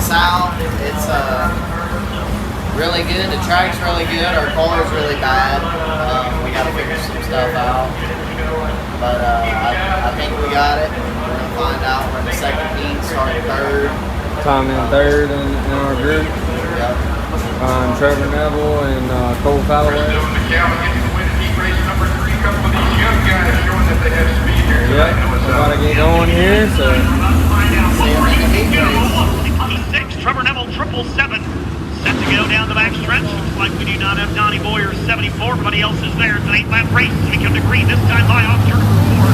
Lasalle. It's really good. The track's really good. Our car's really bad. We got to figure some stuff out. But I think we got it. We're going to find out. We're in the second heat, starting third. Tom in third in our group. Yep. Trevor Neville and Cole Falloway. Yep, About to get going here, so. See them in the heat race. 66, Trevor Neville, 777. Set to go down the back stretch. Looks like we do not have Donnie Boyer, 74. Everybody else is there. It's an 8-lap race. We come to green this time by off turn 4.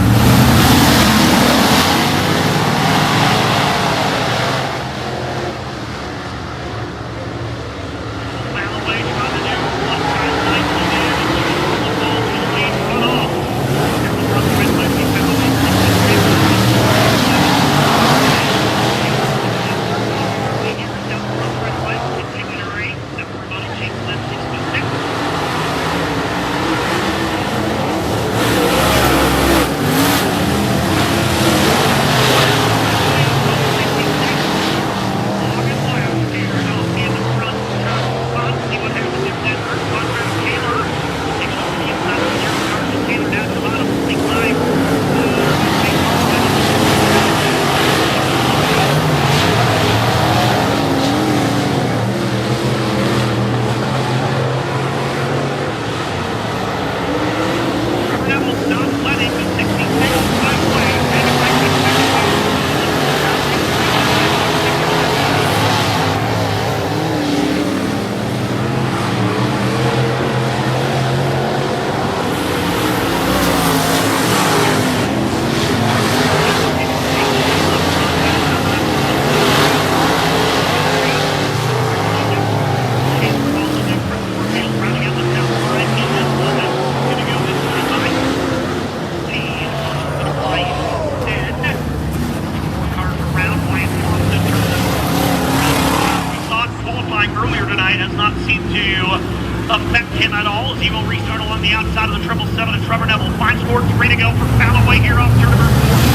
Affect him at all as he will restart along the outside of the 777 and Trevor Neville. 5 score, 3 to go for Falloway here off turn number 4.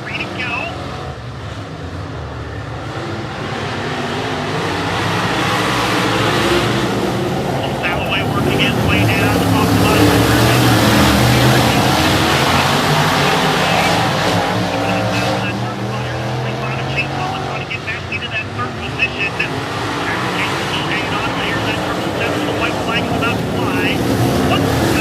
3 to go. Falloway working his way down off the bottom. Position. Hanging on, here's that 777. The white flag is about to fly.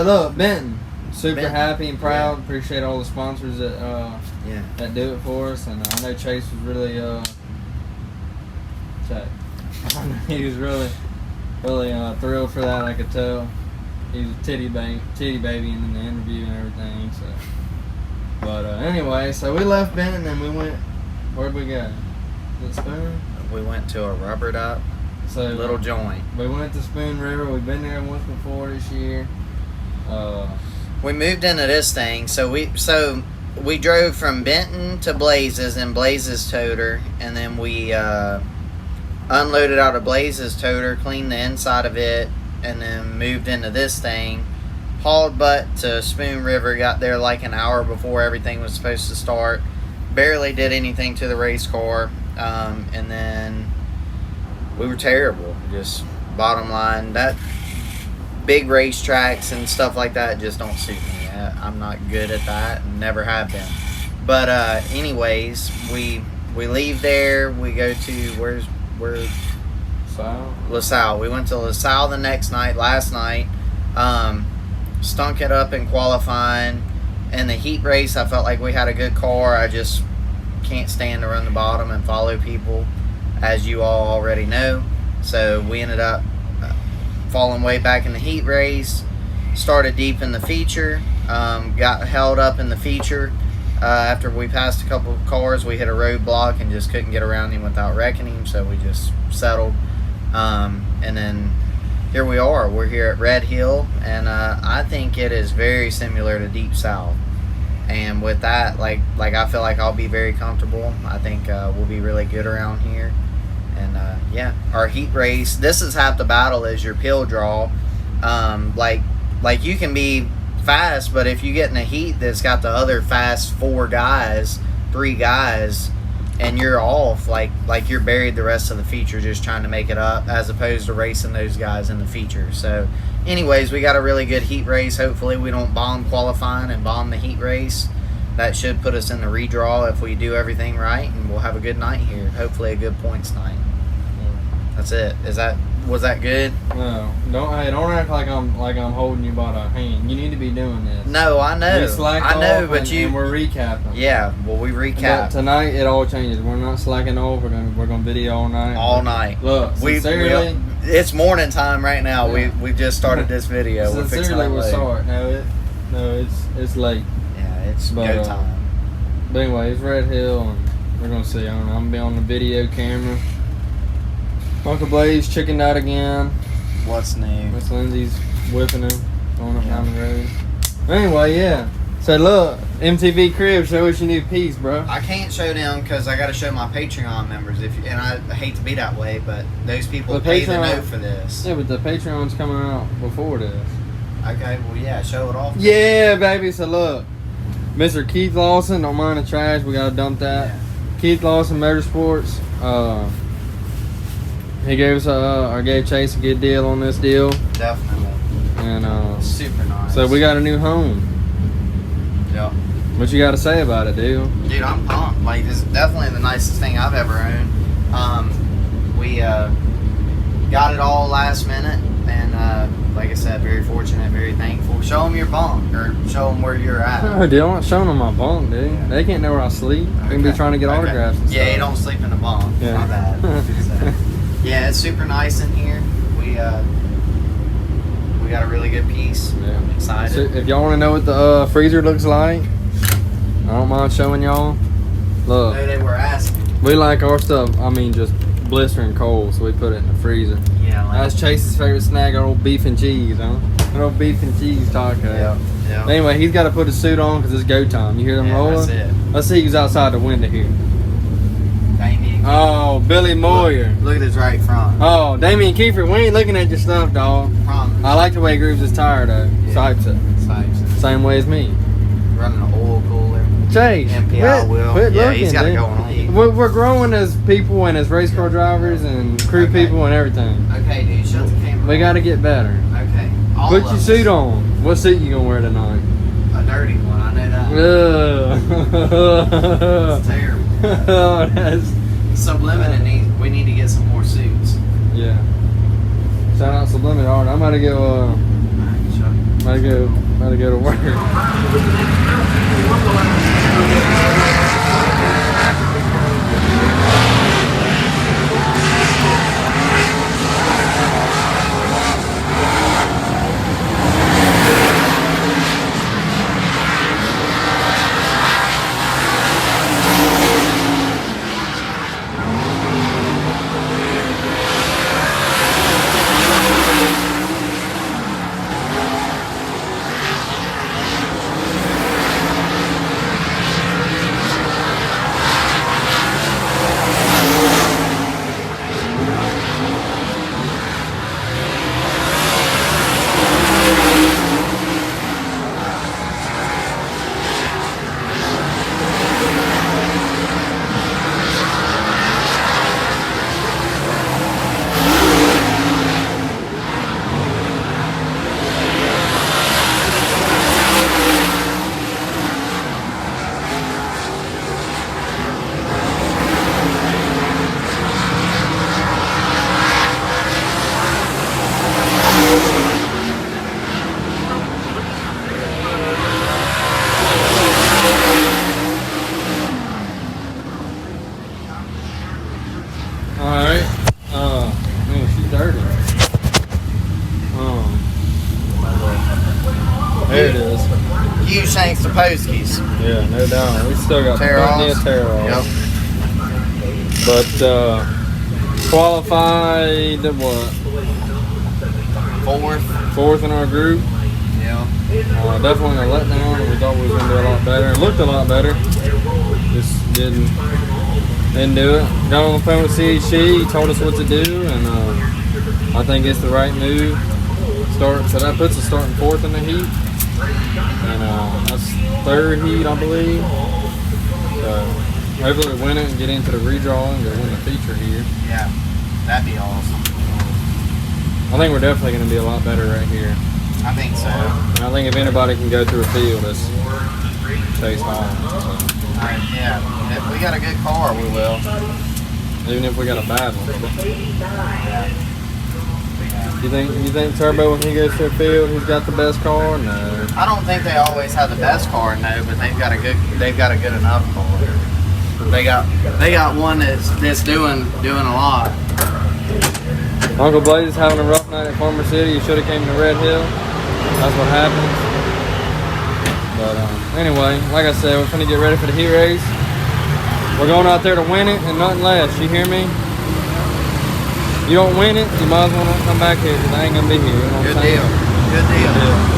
look, Benton, super Benton, happy and proud. yeah. Appreciate all the sponsors that Yeah. that do it for us, and I know Chase was really he was really thrilled for that. I could tell. He was titty baby in the interview and everything. So, but anyway, so we left Benton and we went. Where'd we go? Was it Spoon? We went to a rubber duck, So little joint. we went to Spoon River. We've been there once before this year. We moved into this thing, so we drove from Benton to Blazes and Blazes toter, and then we unloaded out of Blazes toter, cleaned the inside of it, and then moved into this thing. Hauled butt to Spoon River, got there like an hour before everything was supposed to start. Barely did anything to the race car, and then we were terrible. Just bottom line, that big racetracks and stuff like that just don't suit me. I'm not good at that and never have been. But anyways, we leave there. We go to where's Lasalle. We went to Lasalle the next night. Last night, stunk it up in qualifying. In the heat race, I felt like we had a good car. I just can't stand to run the bottom and follow people, as you all already know. So we ended up falling way back in the heat race. Started deep in the feature. Got held up in the feature. After we passed a couple of cars, we hit a roadblock and just couldn't get around him without wrecking him. So we just settled. And then here we are. We're here at Red Hill, and I think it is very similar to Deep South. And with that, like I feel like I'll be very comfortable. I think we'll be really good around here. And yeah, our heat race. This is half the battle. Is your pill draw. Like you can be fast, but if you get in a heat that's got the other fast 3 guys, and you're off, like you're buried the rest of the feature just trying to make it up, as opposed to racing those guys in the feature. So anyways, we got a really good heat race. Hopefully we don't bomb qualifying and bomb the heat race. That should put us in the redraw if we do everything right, and we'll have a good night here. Hopefully a good points night. That's it. Was that good? No, don't act like I'm holding you by the hand. You need to be doing this. No, I know. We slacked I know, off but and we're recapping. Yeah, well, we But recap tonight it all changes. We're not slacking off. We're gonna video all night. all night. Look, sincerely, It's morning time right now. Yeah. We just started this video. We're fixing sincerely to we're load. sorry. No, it's late. Yeah, it's But, go time. But anyway, it's Red Hill, and we're gonna see. I'm gonna be on the video camera. Uncle Blaze chickened out again. What's new? Miss Lindsay's whipping him going up down the road. Anyway, yeah. So look, MTV Crib, show us your new piece, bro. I can't show them because I got to show my Patreon members. And I hate to be that way, but those people The pay the Patreon- note for this. Yeah, but the Patreon's coming out before this. Okay, well, yeah, show it off. Yeah, baby. So look, Mr. Keith Lawson, don't mind the trash. We gotta dump that. Yeah. Keith Lawson Motorsports. He gave us or gave Chase a good deal on this deal, Definitely. and Super nice. so we got a new home. Yep. What you got to say about it, dude? Dude, I'm pumped. Like, this is definitely the nicest thing I've ever owned. We got it all last minute, and like I said, very fortunate, very thankful. Show them your bunk, or show them where you're at. Oh, dude, I'm not showing them my bunk, dude. Yeah. They can't know where I sleep. They can be Okay. trying to get Okay. autographs and Yeah, stuff. you don't sleep in the bunk. Yeah. My bad. So, yeah, it's super nice in here. We got a really good piece. Yeah. I'm excited. So if y'all want to know what the freezer looks like, I don't mind showing y'all. Look, No, they were asking. we like our stuff, just blistering cold, so we put it in the freezer. Yeah, like, That's Chase's favorite snack, our old beef and cheese, huh? An old beef and cheese taco. yeah. Anyway, he's got to put his suit on because it's go time. You hear them Yeah, rolling? that's it. Let's see who's outside the window here. Damien. Oh, Billy Moyer. Look at his right front. Oh, Damian Kiefer, we ain't looking at your stuff, dog. Promise. I like the way he grooves his tire, though. Yeah. Sipes it. Sipes. Same way as me. Running an oil cooler. Chase, MPI wheel. quit Yeah, looking, he's got it dude. going on. We're growing as people and as race car drivers and crew Okay. people and everything. Okay, dude, shut the camera. We got to get better. Okay. All Put of your us. suit on. What suit you gonna wear tonight? A dirty one, I know that. Ugh. It's terrible. Oh, that's Subliminal we need to get some more suits. yeah. Shout out Subliminal Art. I'm about to go. Alright, Chuck. Gotta go to work. Man, she's dirty. There it is. Huge thanks to Poskies. Yeah, no doubt. We still got plenty of tear offs. Yep. But qualified what? Fourth in our group. Yeah. Definitely a letdown. We thought we was gonna do a lot better. It looked a lot better. Just didn't do it. Got on the phone with CHR. He told us what to do, and I think it's the right move. So that puts us starting 4th in the heat, and that's 3rd heat, I believe. So hopefully we win it and get into the redraw and win the feature here. Yeah, that'd be awesome. I think we're definitely going to be a lot better right here. I think so. And I think if anybody can go through a field, it's Chase Holland. So. Yeah, if we got a good car, we will. Even if we got a bad one. Yeah. You think Turbo, when he goes to a field, he's got the best car? No. I don't think they always have the best car, no, but they've got a good enough car. They got one that's doing a lot. Uncle Blaze is having a rough night at Farmer City. He should have came to Red Hill. That's what happened. But anyway, like I said, we're gonna get ready for the heat race. We're going out there to win it and nothing less. You hear me? You don't win it, you might as well not come back here because I ain't gonna be here. You know what I'm saying? Good deal. Yeah.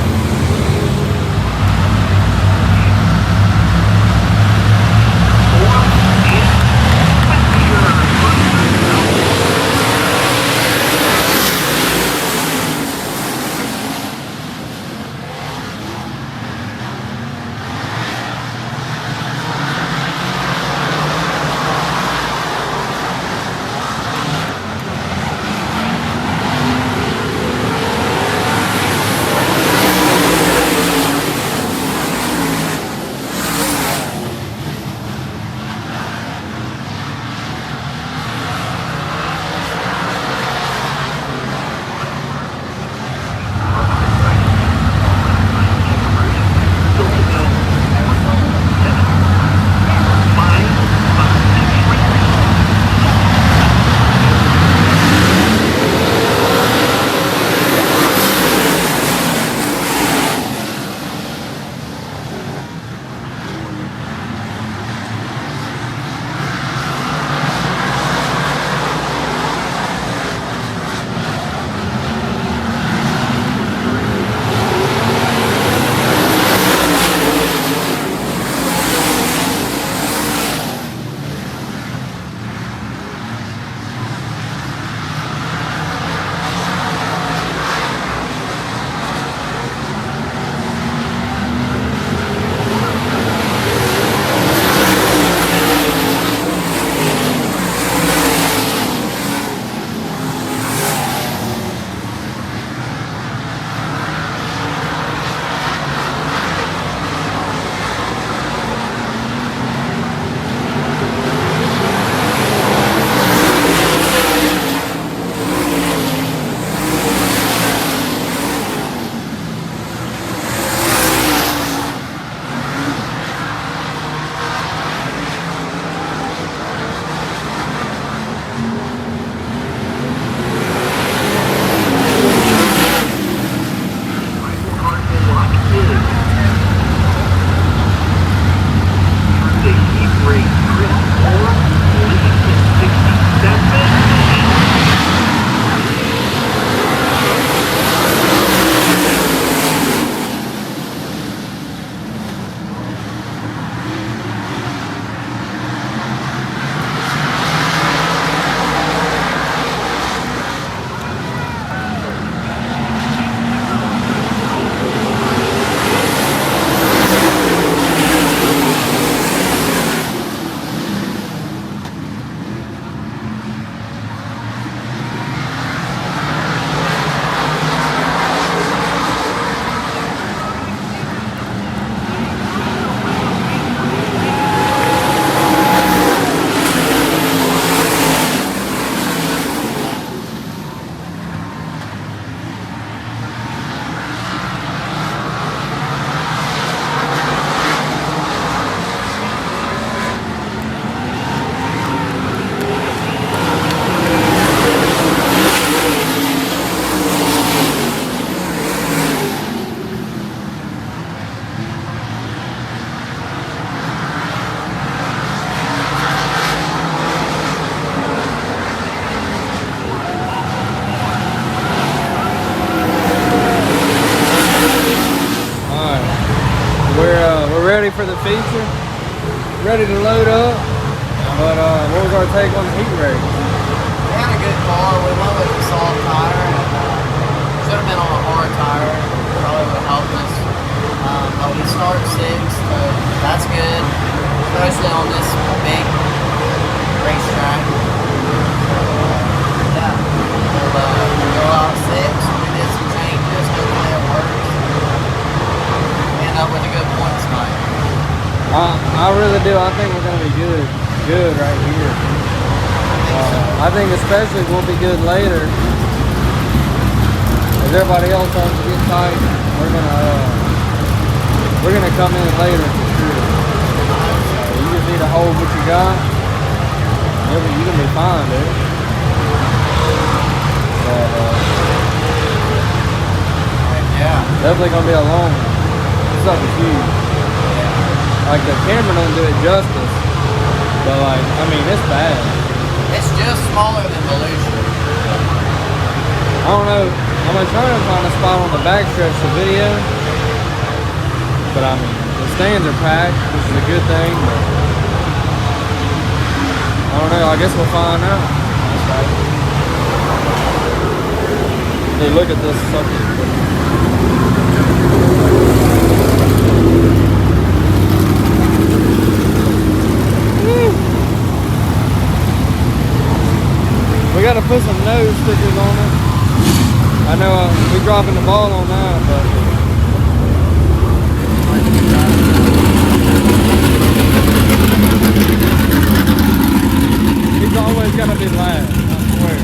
for the feature. Ready to load up. But what was our take on the heat race? We had a good car. We went with a soft tire and should have been on a hard tire. Probably would have helped us. But we start 6th, so that's good, especially on this big racetrack. Yeah, we'll go out 6th. We did some changes. Hopefully it works. We end up with a good point tonight. I really do. I think we're going to be good right here. I think especially we'll be good later. As everybody else starts to get tight, we're gonna come in later for sure. So you just need to hold what you got. You're gonna be fine, dude. But, yeah, definitely gonna be a long one. This stuff is huge. Like the camera don't do it justice, but like I mean it's bad. it's just smaller than Volusia. I don't know. I'm gonna try to find a spot on the backstretch for video. But I mean, the stands are packed, which is a good thing, but I don't know, I guess we'll find out. Hey, look at this sucker. We gotta put some nose stickers on it. I know we're dropping the ball on that, but he's always gonna be last, I swear.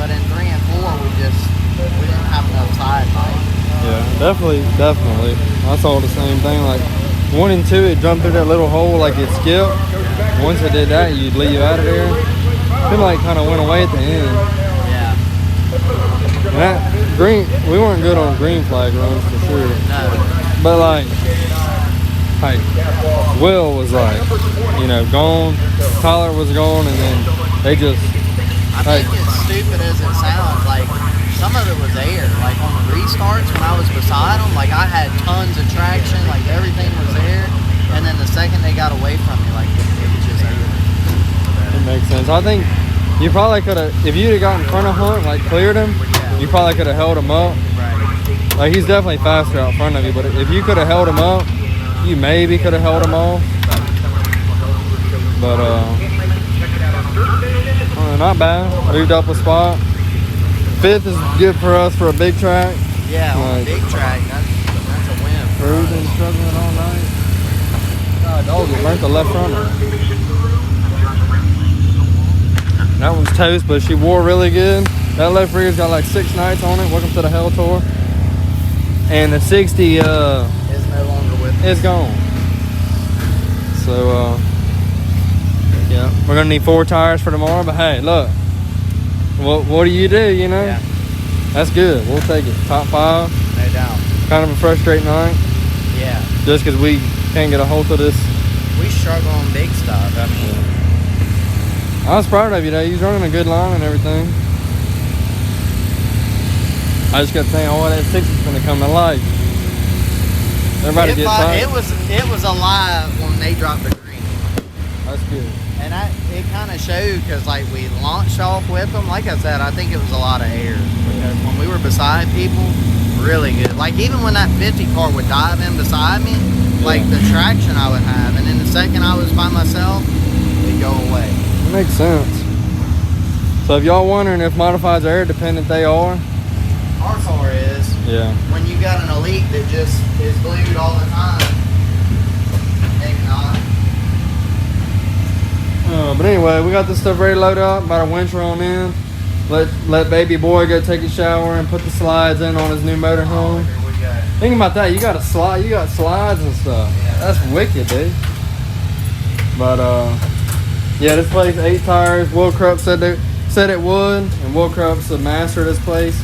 but in 3 and 4, we didn't have enough side height. Yeah, definitely. I saw the same thing. Like 1 and 2, it jumped through that little hole like it skipped. Once it did that, you'd leave out of there. It like kind of went away at the end. Yeah. And that green, we weren't good on green flag runs for sure. No. But like Will was like, gone. Tyler was gone, and then they just. I think as stupid as it sounds, like some of it was air. Like on the restarts when I was beside them, like I had tons of traction, like everything was there. And then the second they got away from me, like it was just air. It makes sense. I think you probably could have, if you'd have got in front of Hunt, like cleared him, you probably could have held him up. Right. Like he's definitely faster out front of you, but if you could have held him up, you maybe could have held him off. But not bad. Moved up a spot. 5th is good for us for a big track. Yeah, on a big track, that's a win. Cruising, struggling all night. God, dog, it burnt the left front. That one's toast, but she wore really good. That left rear's got like 6 nights on it. Welcome to the Hell Tour. And the 60 is no longer with us. It's gone. So yeah, we're gonna need 4 tires for tomorrow. But hey, look, what do? Yeah. That's good. We'll take it. Top 5. No doubt. Kind of a frustrating night. Yeah. Just because we can't get a hold of this. We struggle on big stuff. I mean, I was proud of you though. You was running a good line and everything. I just kept saying, that 6 is gonna come to life. Everybody gets tired. It was alive when they dropped the green. That's good. And it kind of showed because like we launched off with them. Like I said, I think it was a lot of air because when we were beside people, really good. Like even when that 50 car would dive in beside me, like the traction I would have, and then the second I was by myself, it'd go away. It makes sense. So if y'all wondering if modifieds are air dependent, they are. Our car is. Yeah. When you got an Elite that just is glued all the time, maybe not. But anyway, we got this stuff ready to load up. About a winch on in. Let baby boy go take a shower and put the slides in on his new motorhome. Here we go. Think about that. You got a slide. You got slides and stuff. Yeah. That's wicked, dude. But yeah, this place 8 tires. Will Krupp said it would, and Will Krupp's the master of this place.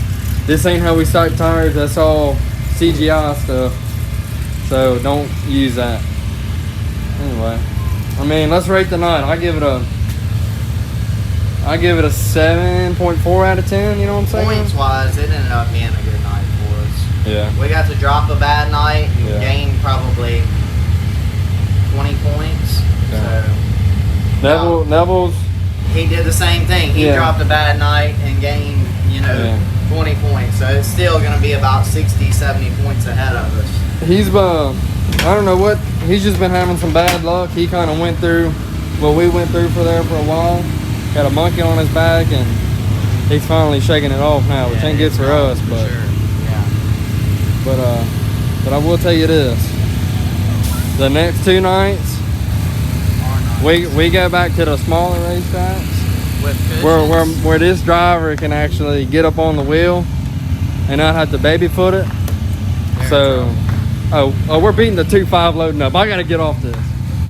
This ain't how we stock tires. That's all CGI stuff. So don't use that. Anyway, I mean, let's rate the night. I give it a 7.4 out of 10. You know what I'm saying? Points wise, it ended up being a good night for us. Yeah. We got to drop a bad night and Yeah. gain probably 20 points. Okay. So Neville's. he did the same thing. He dropped a bad night and gained, 20 points. So it's still going to be about 60, 70 points ahead of us. He's I don't know what. He's just been having some bad luck. He kind of went through what we went through for a while. Got a monkey on his back, and he's finally shaking it off now, which ain't good for us. But sure. Yeah. But I will tell you this: the next 2 nights, we go back to the smaller racetracks where this driver can actually get up on the wheel and not have to baby foot it. So, we're beating the 2.5 loading up. I gotta get off this.